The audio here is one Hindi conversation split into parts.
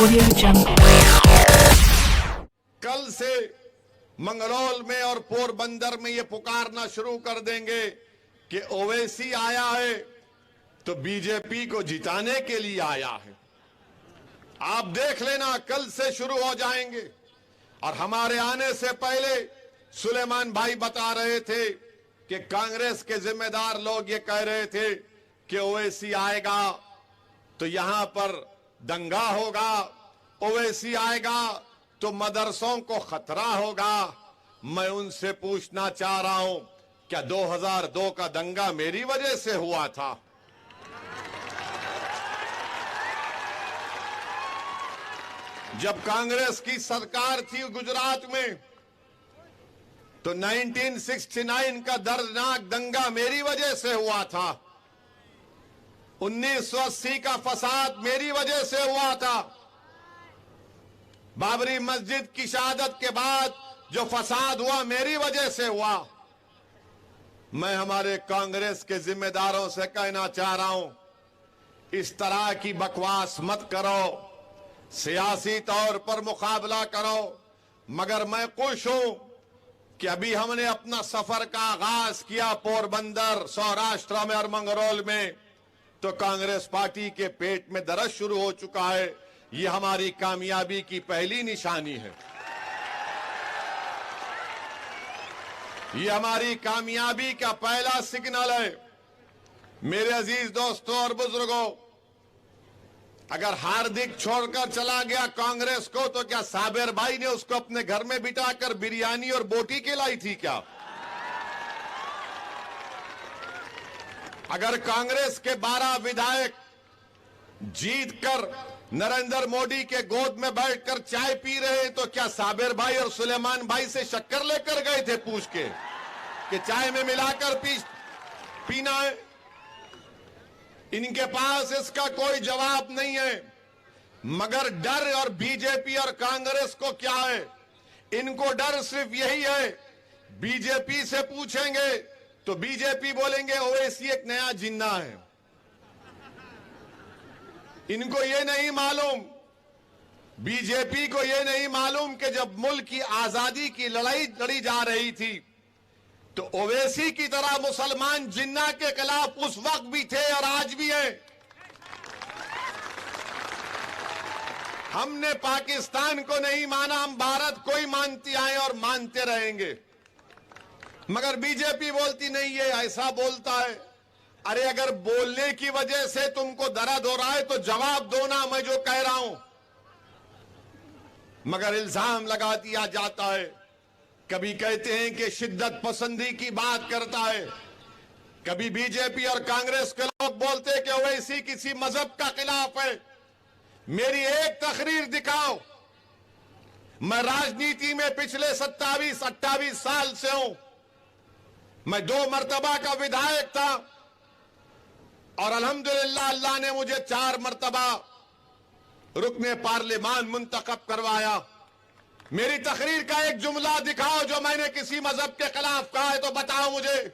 Audio Jungle. कल से मंगरौल में और पोरबंदर में ये पुकारना शुरू कर देंगे कि ओवैसी आया है तो बीजेपी को जिताने के लिए आया है। आप देख लेना, कल से शुरू हो जाएंगे। और हमारे आने से पहले सुलेमान भाई बता रहे थे कि कांग्रेस के जिम्मेदार लोग ये कह रहे थे कि ओवैसी आएगा तो यहां पर दंगा होगा, ओवैसी आएगा तो मदरसों को खतरा होगा। मैं उनसे पूछना चाह रहा हूं, क्या 2002 का दंगा मेरी वजह से हुआ था? जब कांग्रेस की सरकार थी गुजरात में तो 1969 का दर्दनाक दंगा मेरी वजह से हुआ था। 1980 का फसाद मेरी वजह से हुआ था। बाबरी मस्जिद की शहादत के बाद जो फसाद हुआ मेरी वजह से हुआ। मैं हमारे कांग्रेस के जिम्मेदारों से कहना चाह रहा हूं, इस तरह की बकवास मत करो, सियासी तौर पर मुकाबला करो। मगर मैं खुश हूं कि अभी हमने अपना सफर का आगाज किया पोरबंदर, सौराष्ट्र में और मंगरौल में, तो कांग्रेस पार्टी के पेट में दर्द शुरू हो चुका है। ये हमारी कामयाबी की पहली निशानी है। ये हमारी कामयाबी का पहला सिग्नल है। मेरे अजीज दोस्तों और बुजुर्गों, अगर हार्दिक छोड़कर चला गया कांग्रेस को तो क्या साबिर भाई ने उसको अपने घर में बिठाकर बिरयानी और बोटी खिलाई थी क्या? अगर कांग्रेस के 12 विधायक जीतकर नरेंद्र मोदी के गोद में बैठकर चाय पी रहे हैं तो क्या साबिर भाई और सुलेमान भाई से शक्कर लेकर गए थे पूछ के कि चाय में मिलाकर पीना है? इनके पास इसका कोई जवाब नहीं है। मगर डर और बीजेपी और कांग्रेस को क्या है? इनको डर सिर्फ यही है, बीजेपी से पूछेंगे तो बीजेपी बोलेंगे ओवैसी एक नया जिन्ना है। इनको ये नहीं मालूम, बीजेपी को ये नहीं मालूम कि जब मुल्क की आजादी की लड़ाई लड़ी जा रही थी तो ओवैसी की तरह मुसलमान जिन्ना के खिलाफ उस वक्त भी थे और आज भी हैं। हमने पाकिस्तान को नहीं माना, हम भारत को ही मानते आए और मानते रहेंगे। मगर बीजेपी बोलती नहीं, ये ऐसा बोलता है। अरे अगर बोलने की वजह से तुमको दर्द हो रहा है तो जवाब दो ना, मैं जो कह रहा हूं। मगर इल्जाम लगा दिया जाता है, कभी कहते हैं कि शिद्दत पसंदी की बात करता है, कभी बीजेपी और कांग्रेस के लोग बोलते हैं कि ओवैसी किसी मजहब का खिलाफ है। मेरी एक तकरीर दिखाओ। मैं राजनीति में पिछले 27-28 साल से हूं। मैं 2 मर्तबा का विधायक था और अल्हम्दुलिल्लाह अल्लाह ने मुझे 4 मर्तबा रुकने पार्लियामान मुंतखब करवाया। मेरी तकरीर का एक जुमला दिखाओ जो मैंने किसी मजहब के खिलाफ कहा है तो बताओ मुझे।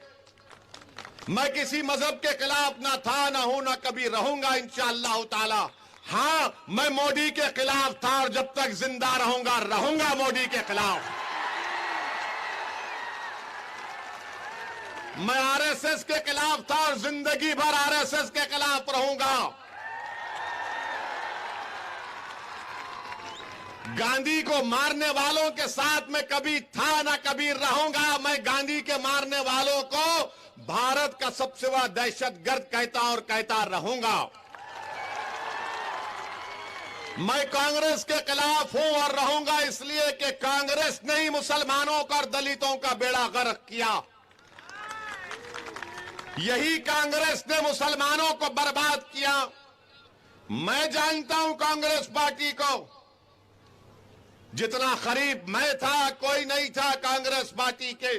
मैं किसी मजहब के खिलाफ ना था, ना हूं, ना कभी रहूंगा इंशाअल्लाह ताला। हां, मैं मोदी के खिलाफ था और जब तक जिंदा रहूंगा मोदी के खिलाफ। मैं आरएसएस के खिलाफ था और जिंदगी भर आरएसएस के खिलाफ रहूंगा। गांधी को मारने वालों के साथ मैं कभी था ना कभी रहूंगा। मैं गांधी के मारने वालों को भारत का सबसे बड़ा दहशतगर्द कहता और कहता रहूंगा। मैं कांग्रेस के खिलाफ हूं और रहूंगा इसलिए कि कांग्रेस ने ही मुसलमानों का और दलितों का बेड़ा गर्क किया। यही कांग्रेस ने मुसलमानों को बर्बाद किया। मैं जानता हूं कांग्रेस पार्टी को, जितना करीब मैं था कोई नहीं था कांग्रेस पार्टी के।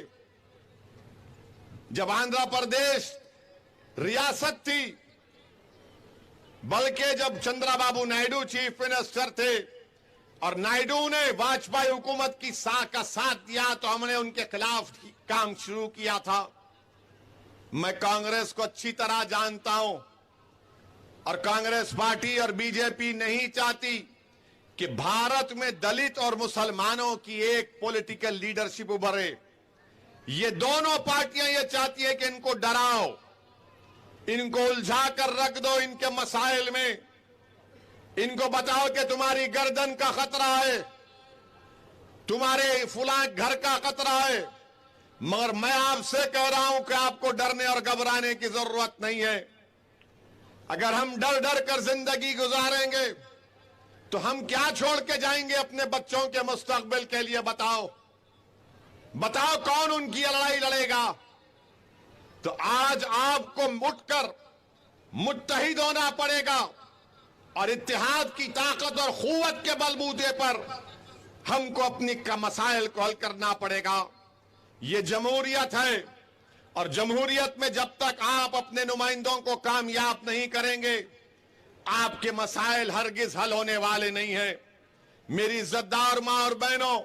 जब आंध्र प्रदेश रियासत थी, बल्कि जब चंद्रबाबू नायडू चीफ मिनिस्टर थे और नायडू ने वाजपेयी हुकूमत की का साथ दिया तो हमने उनके खिलाफ काम शुरू किया था। मैं कांग्रेस को अच्छी तरह जानता हूं और कांग्रेस पार्टी और बीजेपी नहीं चाहती कि भारत में दलित और मुसलमानों की एक पॉलिटिकल लीडरशिप उभरे। ये दोनों पार्टियां ये चाहती है कि इनको डराओ, इनको उलझा कर रख दो इनके मसाइल में, इनको बताओ कि तुम्हारी गर्दन का खतरा है, तुम्हारे फुला घर का खतरा है। मगर मैं आपसे कह रहा हूं कि आपको डरने और घबराने की जरूरत नहीं है। अगर हम डर डर कर जिंदगी गुजारेंगे तो हम क्या छोड़ के जाएंगे अपने बच्चों के मुस्तकबिल के लिए? बताओ बताओ, कौन उनकी लड़ाई लड़ेगा? तो आज आपको उठकर मुत्तहिद होना पड़ेगा और इत्तेहाद की ताकत और कुव्वत के बलबूते पर हमको अपनी मसाइल को हल करना पड़ेगा। ये जमहूरियत है और जमहूरियत में जब तक आप अपने नुमाइंदों को कामयाब नहीं करेंगे, आपके मसाइल हरगिज हल होने वाले नहीं हैं। मेरी इज्जतदार मां और बहनों,